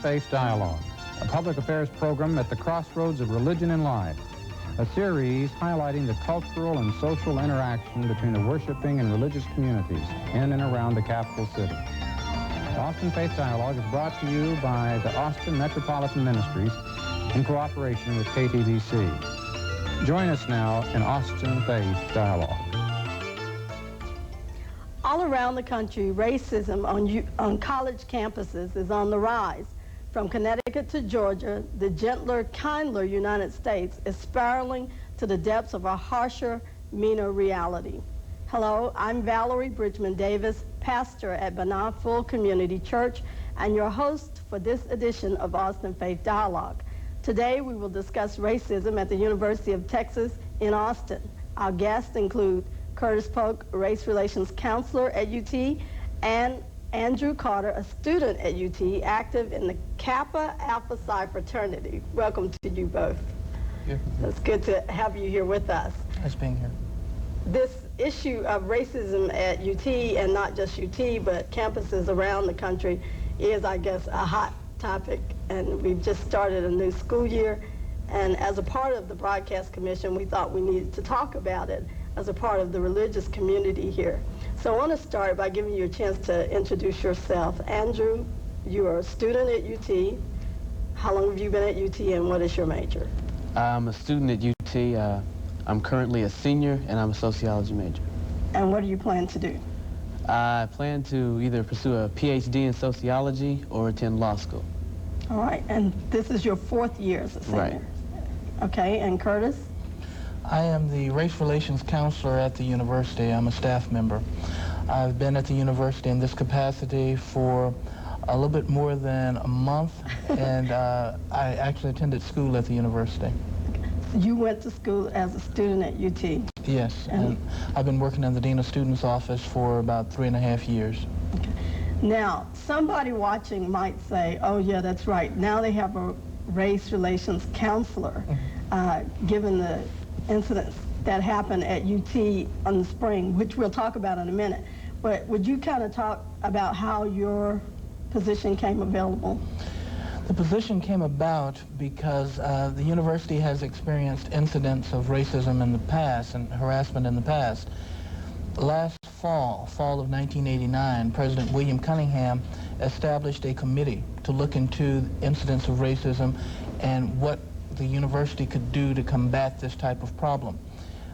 Faith Dialogue, a public affairs program at the crossroads of religion and life, a series highlighting the cultural and social interaction between the worshiping and religious communities in and around the capital city. Austin Faith Dialogue is brought to you by the Austin Metropolitan Ministries in cooperation with KTVC. Join us now in Austin Faith Dialogue. All around the country, racism on college campuses is on the rise. From Connecticut to Georgia, the gentler, kinder United States is spiraling to the depths of a harsher, meaner reality. Hello, I'm Valerie Bridgman Davis, pastor at Benah Full Community Church, and your host for this edition of Austin Faith Dialogue. Today, we will discuss racism at the University of Texas in Austin. Our guests include Curtis Polk, race relations counselor at UT, and Andrew Carter, a student at UT, active in the Kappa Alpha Psi fraternity. Welcome to you both. Here. It's good to have you here with us. Nice being here. This issue of racism at UT, and not just UT, but campuses around the country, is, I guess, a hot topic. And we've just started a new school year. And as a part of the Broadcast Commission, we thought we needed to talk about it as a part of the religious community here. So I want to start by giving you a chance to introduce yourself. Andrew, you are a student at UT. How long have you been at UT, and what is your major? I'm a student at UT. I'm currently a senior, and I'm a sociology major. And what do you plan to do? I plan to either pursue a PhD in sociology or attend law school. All right, and this is your fourth year as a senior. Right. Okay, and Curtis? I am the race relations counselor at the university. I'm a staff member. I've been at the university in this capacity for a little bit more than a month, and I actually attended school at the university. You went to school as a student at UT? Yes, and I've been working in the Dean of Students office for about 3.5 years. Okay. Now, somebody watching might say, oh yeah, that's right, now they have a race relations counselor, given the incidents that happened at UT in the spring, which we'll talk about in a minute. But would you kind of talk about how your position came available? The position came about because the university has experienced incidents of racism in the past and harassment in the past. Last fall of 1989, President William Cunningham established a committee to look into incidents of racism and what the university could do to combat this type of problem.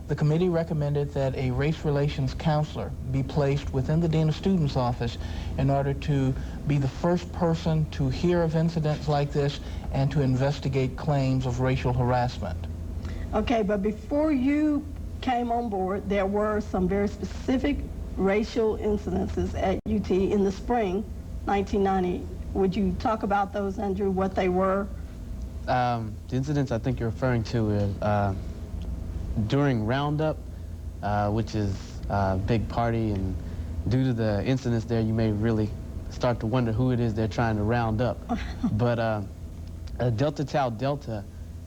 The committee recommended that a race relations counselor be placed within the Dean of Students office in order to be the first person to hear of incidents like this and to investigate claims of racial harassment. Okay, but before you came on board, there were some very specific racial incidences at UT in the spring 1990. Would you talk about those, Andrew, what they were? The incidents I think you're referring to is during Roundup, which is a big party, and due to the incidents there, you may really start to wonder who it is they're trying to round up. But Delta Tau Delta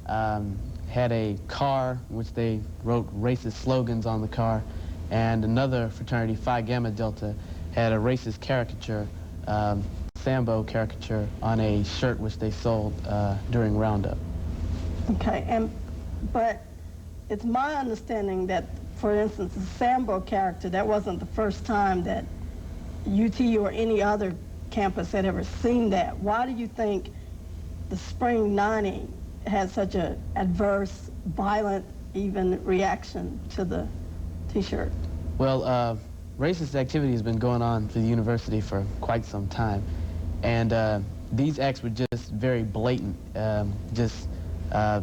had a car in which they wrote racist slogans on the car, and another fraternity, Phi Gamma Delta, had a racist caricature, Sambo caricature, on a shirt which they sold during Roundup. Okay, but it's my understanding that, for instance, the Sambo character, that wasn't the first time that UT or any other campus had ever seen that. Why do you think the spring 90 had such an adverse, violent, even reaction to the T-shirt? Well, racist activity has been going on for the university for quite some time, and these acts were just very blatant.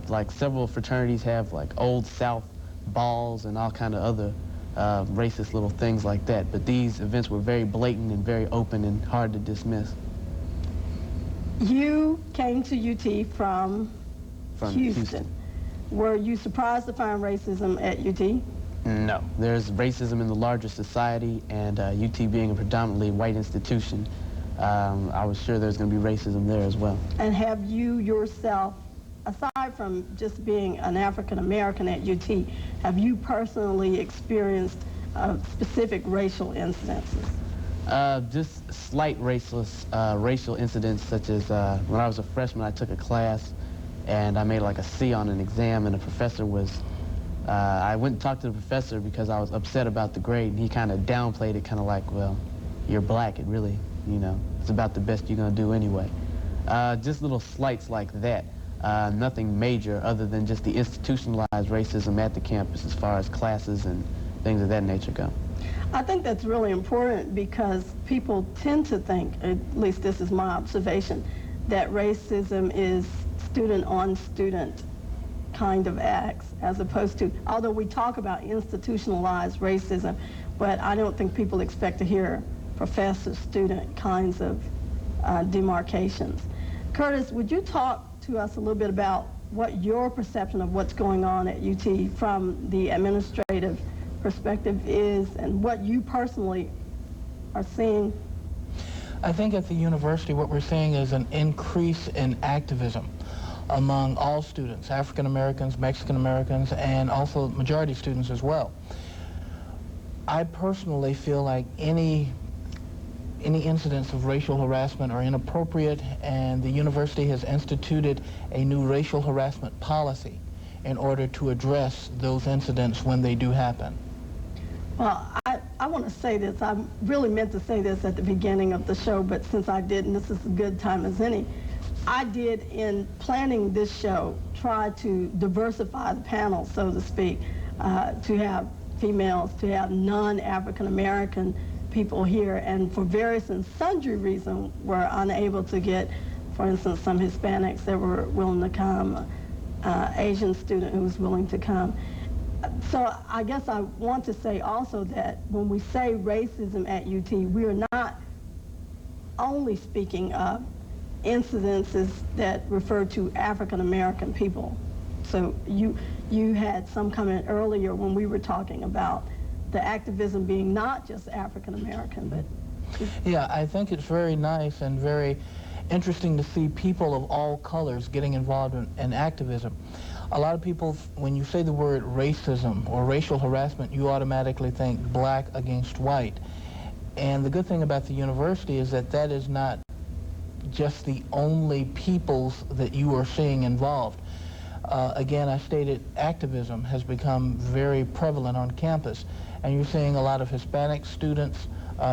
Like several fraternities have like Old South balls and all kind of other racist little things like that, but these events were very blatant and very open and hard to dismiss. You came to UT from Houston. Were you surprised to find racism at UT? No. There's racism in the larger society, and UT being a predominantly white institution, I was sure there's going to be racism there as well. And have you yourself, aside from just being an African American at UT, have you personally experienced specific racial incidences? Just slight racial incidents, such as when I was a freshman, I took a class and I made like a C on an exam, and the professor was, I went and talked to the professor because I was upset about the grade, and he kind of downplayed it, kind of like, well, you're black, it really, you know, it's about the best you're going to do anyway. Just little slights like that. Nothing major other than just the institutionalized racism at the campus as far as classes and things of that nature go. I think that's really important because people tend to think, at least this is my observation, that racism is student-on-student kind of acts, as opposed to, although we talk about institutionalized racism, but I don't think people expect to hear professor-student kinds of demarcations. Curtis, would you talk to us a little bit about what your perception of what's going on at UT from the administrative perspective is, and what you personally are seeing? I think at the university what we're seeing is an increase in activism among all students, African Americans, Mexican Americans, and also majority students as well. I personally feel like any incidents of racial harassment are inappropriate, and the university has instituted a new racial harassment policy in order to address those incidents when they do happen. Well, I want to say this. I really meant to say this at the beginning of the show, but since I didn't, this is a good time as any. I did, in planning this show, try to diversify the panel, so to speak, to have females, to have non-African American people here, and for various and sundry reasons were unable to get, for instance, some Hispanics that were willing to come, Asian student who was willing to come. So I guess I want to say also that when we say racism at UT, we are not only speaking of incidences that refer to African American people. So you had some comment earlier when we were talking about the activism being not just African American, but... Yeah, I think it's very nice and very interesting to see people of all colors getting involved in activism. A lot of people, when you say the word racism or racial harassment, you automatically think black against white. And the good thing about the university is that that is not just the only peoples that you are seeing involved. Again, I stated activism has become very prevalent on campus, and you're seeing a lot of Hispanic students,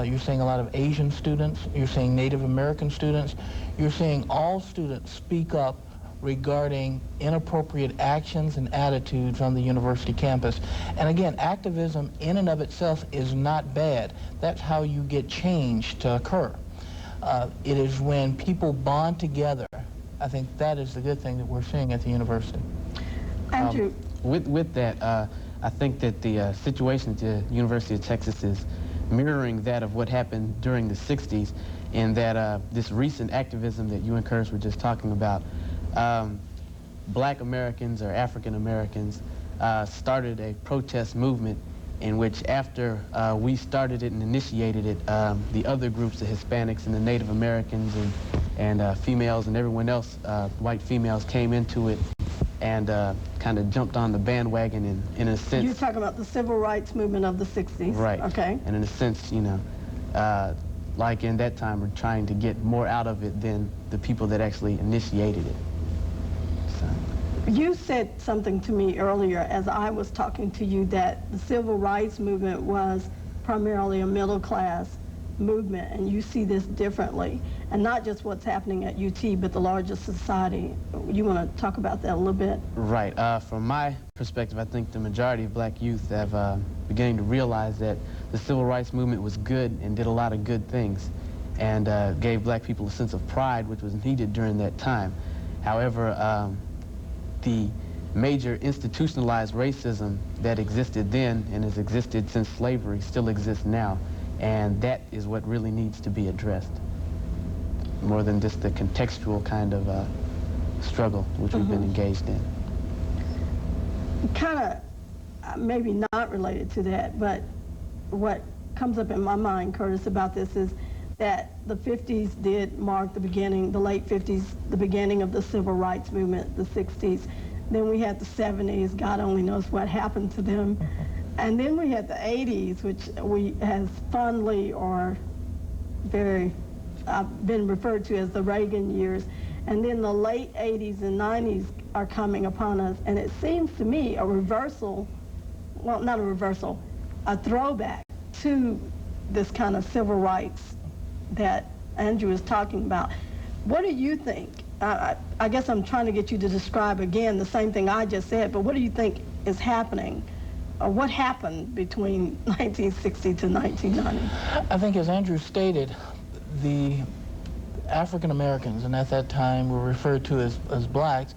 you're seeing a lot of Asian students, you're seeing Native American students, you're seeing all students speak up regarding inappropriate actions and attitudes on the university campus. And again, activism in and of itself is not bad. That's how you get change to occur. It is when people bond together. I think that is the good thing that we're seeing at the university. Andrew. With that, I think that the situation at the University of Texas is mirroring that of what happened during the 60s, in that this recent activism that you and Curtis were just talking about, black Americans or African Americans started a protest movement in which, after we started it and initiated it, the other groups, the Hispanics and the Native Americans and females and everyone else, white females, came into it and kind of jumped on the bandwagon in a sense. You're talking about the civil rights movement of the 60s. Right. Okay. And in a sense, you know, like in that time, we're trying to get more out of it than the people that actually initiated it. You said something to me earlier as I was talking to you, that the civil rights movement was primarily a middle class movement, and you see this differently, and not just what's happening at UT, but the larger society. You want to talk about that a little bit? Right. From my perspective, I think the majority of black youth have beginning to realize that the civil rights movement was good and did a lot of good things, and gave black people a sense of pride, which was needed during that time. However, the major institutionalized racism that existed then and has existed since slavery still exists now, and that is what really needs to be addressed, more than just the contextual kind of struggle which we've been engaged in. Kind of maybe not related to that, but what comes up in my mind, Curtis, about this is that the 50s did mark the beginning, the late 50s, the beginning of the civil rights movement, the 60s. Then we had the 70s, God only knows what happened to them. And then we had the 80s, which we as fondly or been referred to as the Reagan years. And then the late 80s and 90s are coming upon us, and it seems to me a reversal, well, not a reversal, a throwback to this kind of civil rights that Andrew is talking about. What do you think? I guess I'm trying to get you to describe again the same thing I just said, but what do you think is happening? What happened between 1960 to 1990? I think, as Andrew stated, the African Americans, and at that time were referred to as blacks,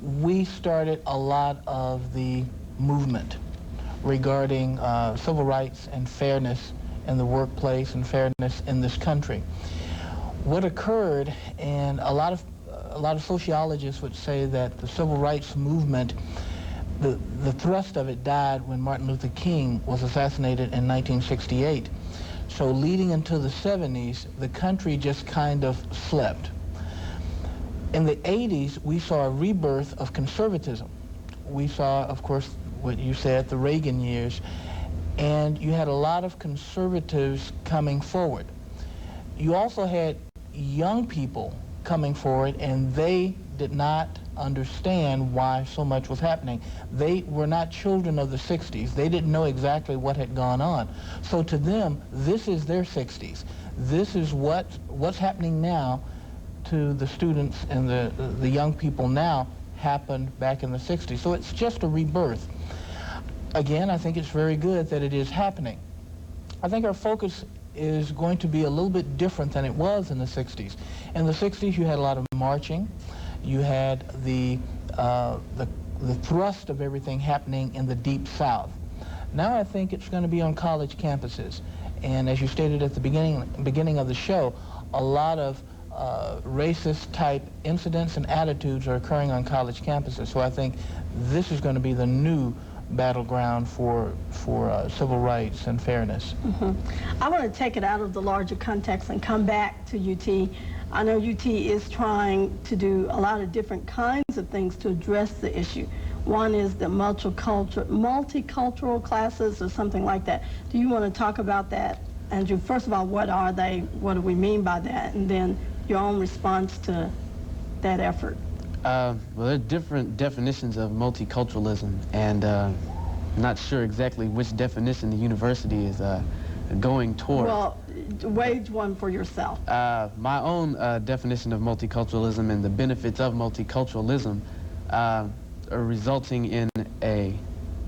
we started a lot of the movement regarding civil rights and fairness in the workplace and fairness in this country. What occurred, and a lot of sociologists would say that the civil rights movement, the thrust of it died when Martin Luther King was assassinated in 1968. So leading into the 70s, the country just kind of slept. In the 80s, we saw a rebirth of conservatism. We saw, of course, what you said, the Reagan years, and you had a lot of conservatives coming forward. You also had young people coming forward, and they did not understand why so much was happening. They were not children of the 60s. They didn't know exactly what had gone on. So to them, this is their 60s. This is what's happening now to the students and the young people now happened back in the 60s. So it's just a rebirth. Again, I think it's very good that it is happening. I think our focus is going to be a little bit different than it was in the 60s. In the 60s, you had a lot of marching. You had the thrust of everything happening in the Deep South. Now I think it's going to be on college campuses. And as you stated at the beginning of the show, a lot of racist type incidents and attitudes are occurring on college campuses. So I think this is going to be the new battleground for civil rights and fairness. Mm-hmm. I want to take it out of the larger context and come back to UT. I know UT is trying to do a lot of different kinds of things to address the issue. One is the multicultural classes or something like that. Do you want to talk about that, Andrew? First of all, what are they? What do we mean by that? And then your own response to that effort. Well, there are different definitions of multiculturalism, and I'm not sure exactly which definition the university is going toward. Well, wage one for yourself. My own definition of multiculturalism and the benefits of multiculturalism are resulting in a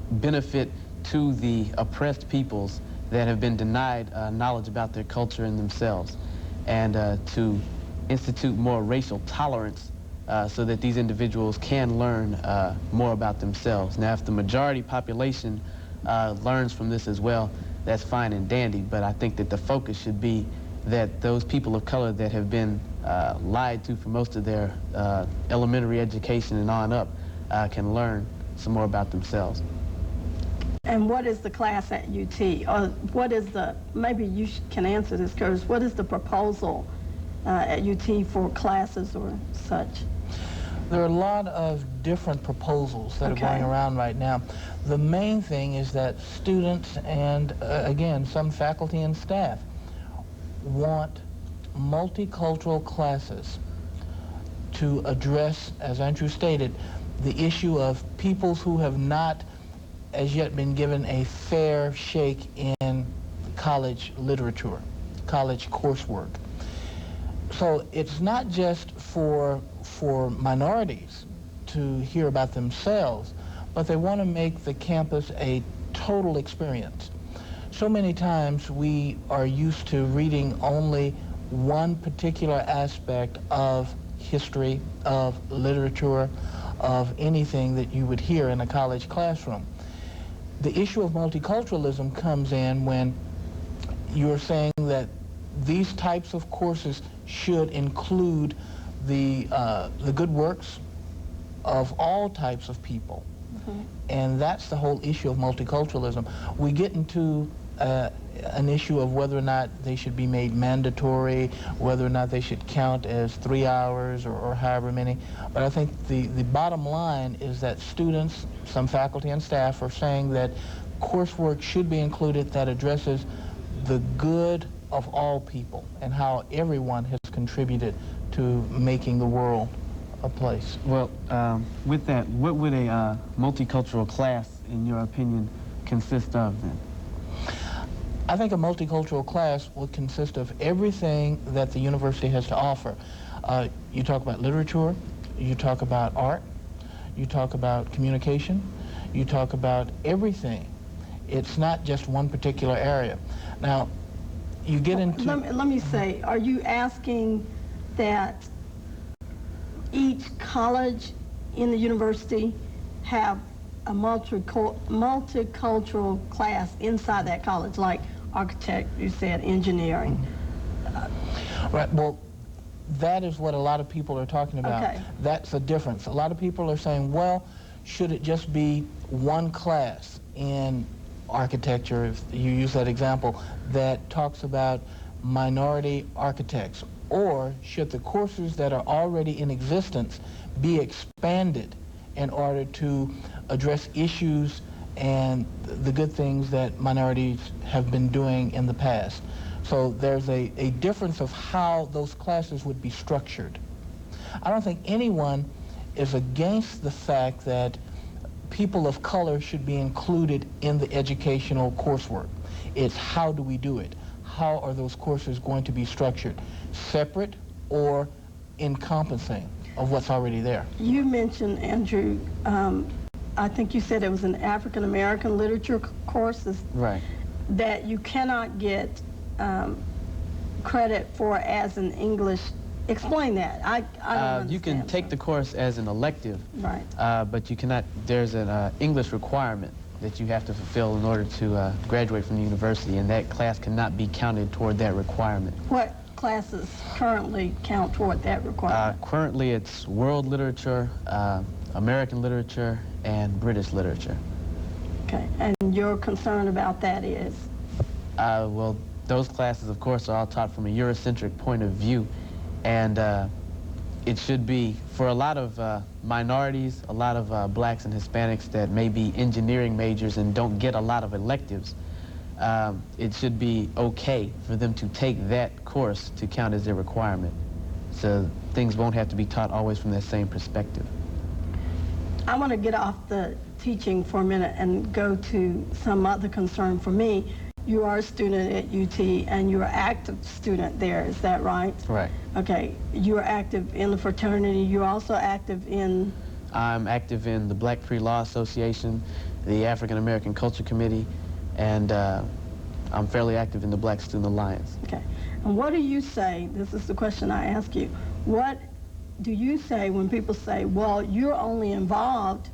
benefit to the oppressed peoples that have been denied knowledge about their culture and themselves, and to institute more racial tolerance so that these individuals can learn more about themselves. Now, if the majority population learns from this as well, that's fine and dandy, but I think that the focus should be that those people of color that have been lied to for most of their elementary education and on up can learn some more about themselves. And what is the class at UT? Or what is the, maybe you can answer this, Curtis, what is the proposal at UT for classes or such? There are a lot of different proposals that are going around right now. The main thing is that students and, again, some faculty and staff want multicultural classes to address, as Andrew stated, the issue of peoples who have not as yet been given a fair shake in college literature, college coursework. So it's not just for minorities to hear about themselves, but they want to make the campus a total experience. So many times we are used to reading only one particular aspect of history, of literature, of anything that you would hear in a college classroom. The issue of multiculturalism comes in when you're saying that these types of courses should include the good works of all types of people. Mm-hmm. And that's the whole issue of multiculturalism. We get into an issue of whether or not they should be made mandatory, whether or not they should count as 3 hours or however many. But I think the bottom line is that students, some faculty and staff, are saying that coursework should be included that addresses the good of all people and how everyone has contributed to making the world a place. Well, with that, what would a multicultural class, in your opinion, consist of then? I think a multicultural class would consist of everything that the university has to offer. You talk about literature, you talk about art, you talk about communication, you talk about everything. It's not just one particular area. Now, you get into... Let me say, are you asking that each college in the university have a multicultural class inside that college, like architect, you said, engineering? Right, well, that is what a lot of people are talking about. Okay. That's the difference. A lot of people are saying, well, should it just be one class in architecture, if you use that example, that talks about minority architects? Or should the courses that are already in existence be expanded in order to address issues and the good things that minorities have been doing in the past? So there's a difference of how those classes would be structured. I don't think anyone is against the fact that people of color should be included in the educational coursework. It's how do we do it? How are those courses going to be structured? Separate or encompassing of what's already there? You mentioned, Andrew, I think you said it was an African American literature course. Right. That you cannot get credit for as an English. Explain that. I don't understand. You can take the course as an elective, right, but you cannot. There's an English requirement that you have to fulfill in order to graduate from the university, and that class cannot be counted toward that requirement. What classes currently count toward that requirement? Currently, it's world literature, American literature, and British literature. Okay, and your concern about that is? Well, those classes, of course, are all taught from a Eurocentric point of view, and it should be, for a lot of minorities, a lot of blacks and Hispanics that may be engineering majors and don't get a lot of electives, it should be okay for them to take that course to count as their requirement. So things won't have to be taught always from that same perspective. I want to get off the teaching for a minute and go to some other concern for me. You are a student at UT and you're an active student there, is that right? Right. Okay, you are active in the fraternity. You're also active in? I'm active in the Black Pre-Law Association, the African American Culture Committee, and I'm fairly active in the Black Student Alliance. Okay, and what do you say, this is the question I ask you, what do you say when people say, well, you're only involved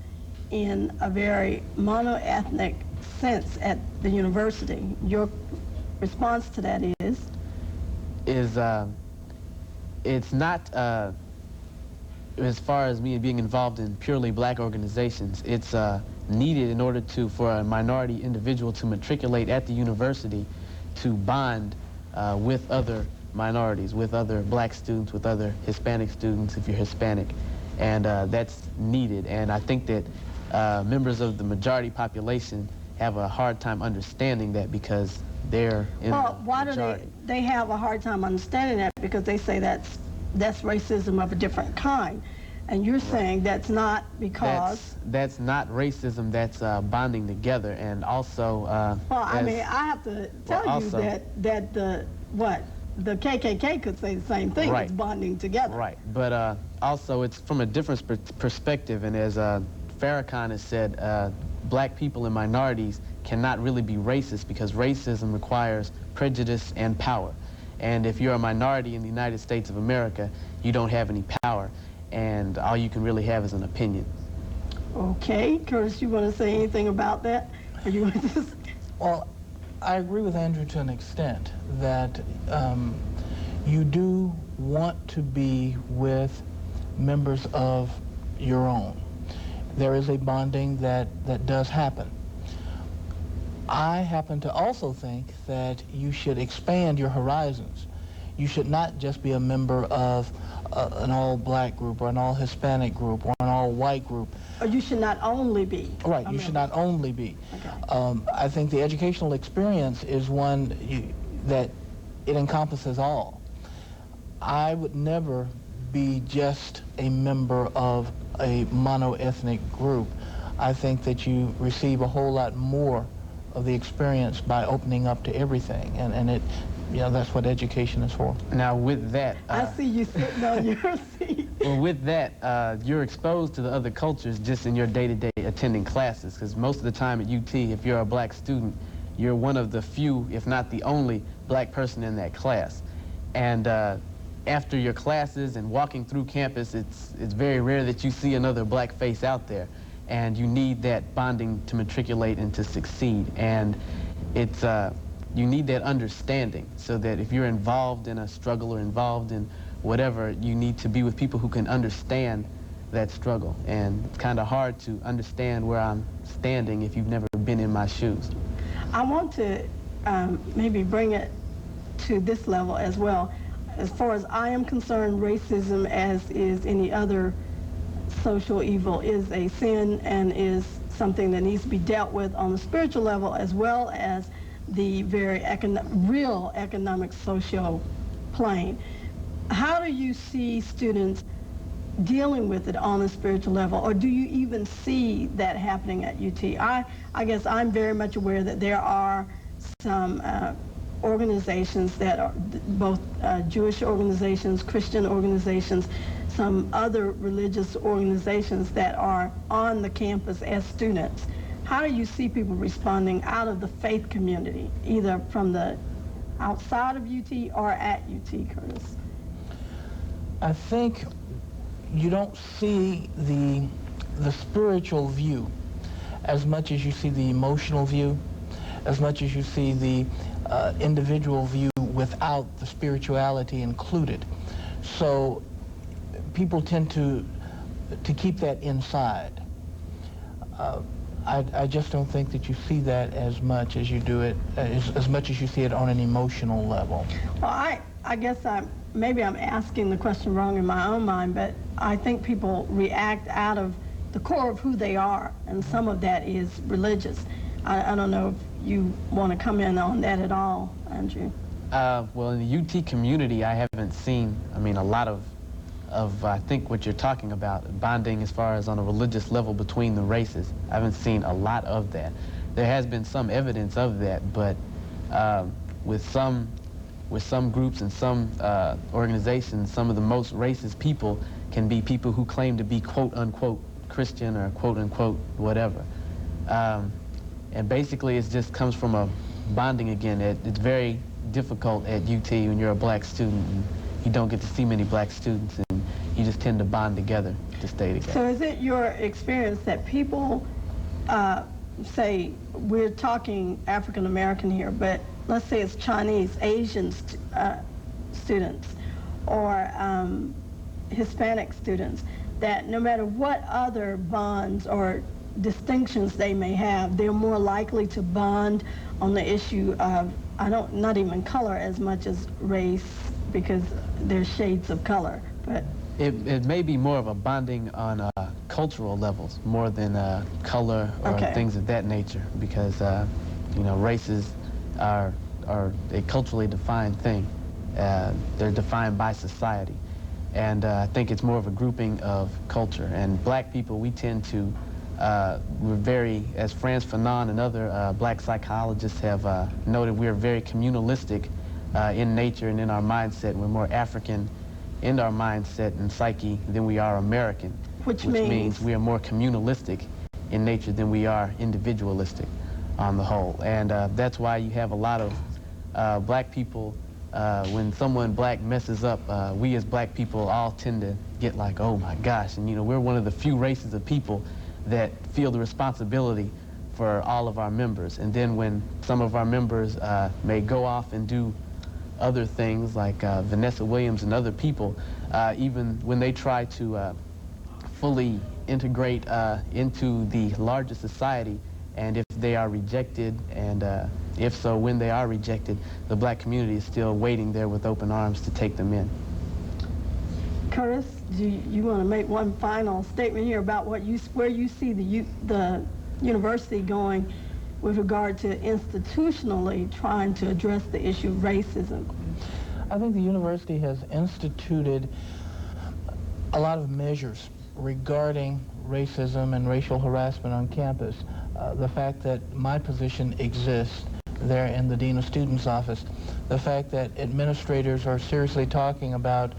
in a very mono-ethnic sense at the university? Your response to that is? It's not, as far as me being involved in purely black organizations, it's needed in order for a minority individual to matriculate at the university to bond with other minorities, with other black students, with other Hispanic students, if you're Hispanic. And that's needed. And I think that members of the majority population have a hard time understanding that because they're in the majority. Why do they have a hard time understanding that? Because they say that's racism of a different kind. And you're saying that's not because? That's not racism, that's bonding together. And also, well, I mean, I have to tell you that the KKK could say the same thing. Right. It's bonding together. Right, but also it's from a different perspective, and as Farrakhan has said, black people and minorities cannot really be racist because racism requires prejudice and power. And if you're a minority in the United States of America, you don't have any power, and all you can really have is an opinion. Okay, Curtis, you want to say anything about that? Or you want to Well, I agree with Andrew to an extent that you do want to be with members of your own. There is a bonding that does happen. I happen to also think that you should expand your horizons. You should not just be a member of an all-black group or an all-Hispanic group or an all-white group. Or you should not only be. Right, you should not only be. Okay. I think the educational experience is one that it encompasses all. I would never be just a member of a mono-ethnic group. I think that you receive a whole lot more of the experience by opening up to everything, and it, you know, that's what education is for. Now with that, I see you sitting on your seat. well, with that, you're exposed to the other cultures just in your day-to-day attending classes, because most of the time at UT, if you're a black student, you're one of the few, if not the only, black person in that class. And after your classes and walking through campus, it's very rare that you see another black face out there. And you need that bonding to matriculate and to succeed. And it's, you need that understanding so that if you're involved in a struggle or involved in whatever, you need to be with people who can understand that struggle. And it's kind of hard to understand where I'm standing if you've never been in my shoes. I want to maybe bring it to this level as well. As far as I am concerned, racism, as is any other social evil, is a sin and is something that needs to be dealt with on the spiritual level as well as the very real economic social plane. How do you see students dealing with it on the spiritual level, or do you even see that happening at UT? I guess I'm very much aware that there are some organizations that are both Jewish organizations, Christian organizations, some other religious organizations that are on the campus as students. How do you see people responding out of the faith community, either from the outside of UT or at UT, Curtis? I think you don't see the spiritual view as much as you see the emotional view, as much as you see the individual view without the spirituality included. So people tend to keep that inside. I just don't think that you see that as much as you do it, as much as you see it on an emotional level. Well, I guess maybe I'm asking the question wrong in my own mind, but I think people react out of the core of who they are, and some of that is religious. I don't know if you want to come in on that at all, Andrew. Well, in the UT community, I haven't seen, I mean, a lot of I think what you're talking about, bonding as far as on a religious level between the races. I haven't seen a lot of that. There has been some evidence of that, but with some groups and some organizations, some of the most racist people can be people who claim to be quote-unquote Christian or quote-unquote whatever. And basically it just comes from a bonding again. It's very difficult at UT when you're a black student and you don't get to see many black students, and you just tend to bond together to stay together. So is it your experience that people say, we're talking African American here, but let's say it's Chinese, Asian students, or Hispanic students, that no matter what other bonds or distinctions they may have, they're more likely to bond on the issue of, not even color as much as race, because there's shades of color, but it may be more of a bonding on cultural levels more than color or things of that nature, because you know, races are a culturally defined thing. They're defined by society, and I think it's more of a grouping of culture. And black people, we tend to we're very, as Frantz Fanon and other black psychologists have noted, we're very communalistic in nature and in our mindset. We're more African in our mindset and psyche than we are American, which means we are more communalistic in nature than we are individualistic on the whole. And that's why you have a lot of black people, when someone black messes up, we as black people all tend to get like, oh my gosh. And you know, we're one of the few races of people that feel the responsibility for all of our members. And then when some of our members may go off and do other things, like Vanessa Williams and other people, even when they try to fully integrate into the larger society, and if they are rejected, and if so, when they are rejected, the black community is still waiting there with open arms to take them in. Curtis, do you want to make one final statement here about where you see the university going with regard to institutionally trying to address the issue of racism? I think the university has instituted a lot of measures regarding racism and racial harassment on campus. The fact that my position exists there in the Dean of Students office, the fact that administrators are seriously talking about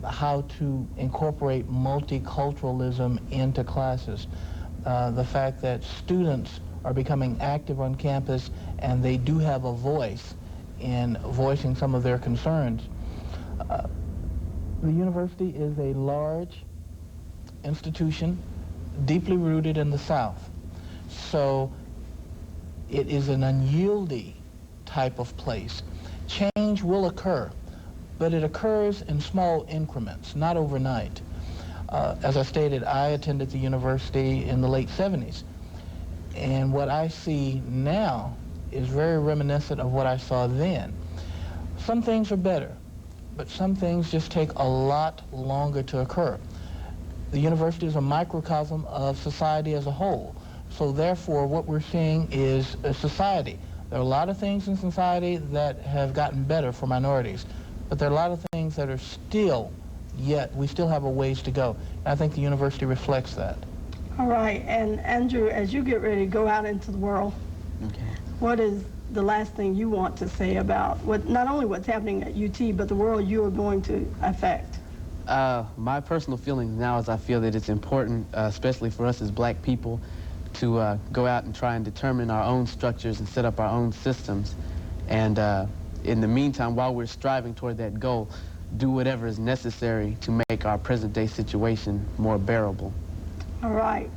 how to incorporate multiculturalism into classes, the fact that students are becoming active on campus and they do have a voice in voicing some of their concerns. The university is a large institution, deeply rooted in the South. So it is an unyielding type of place. Change will occur, but it occurs in small increments, not overnight. As I stated, I attended the university in the late 70s, and what I see now is very reminiscent of what I saw then. Some things are better, but some things just take a lot longer to occur. The university is a microcosm of society as a whole. So therefore, what we're seeing is a society. There are a lot of things in society that have gotten better for minorities, but there are a lot of things that are still, we still have a ways to go. And I think the university reflects that. All right, and Andrew, as you get ready to go out into the world, what is the last thing you want to say about not only what's happening at UT, but the world you are going to affect? My personal feelings now is I feel that it's important, especially for us as black people, to go out and try and determine our own structures and set up our own systems. And in the meantime, while we're striving toward that goal, do whatever is necessary to make our present-day situation more bearable. All right.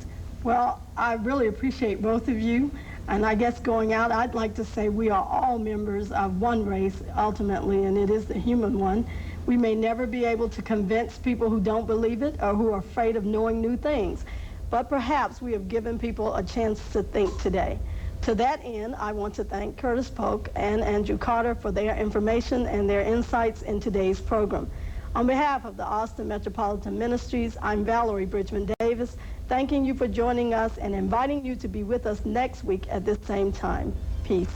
Well, I really appreciate both of you. And I guess going out, I'd like to say we are all members of one race, ultimately, and it is the human one. We may never be able to convince people who don't believe it or who are afraid of knowing new things, but perhaps we have given people a chance to think today. To that end, I want to thank Curtis Polk and Andrew Carter for their information and their insights in today's program. On behalf of the Austin Metropolitan Ministries, I'm Valerie Bridgman Davis, thanking you for joining us and inviting you to be with us next week at this same time. Peace.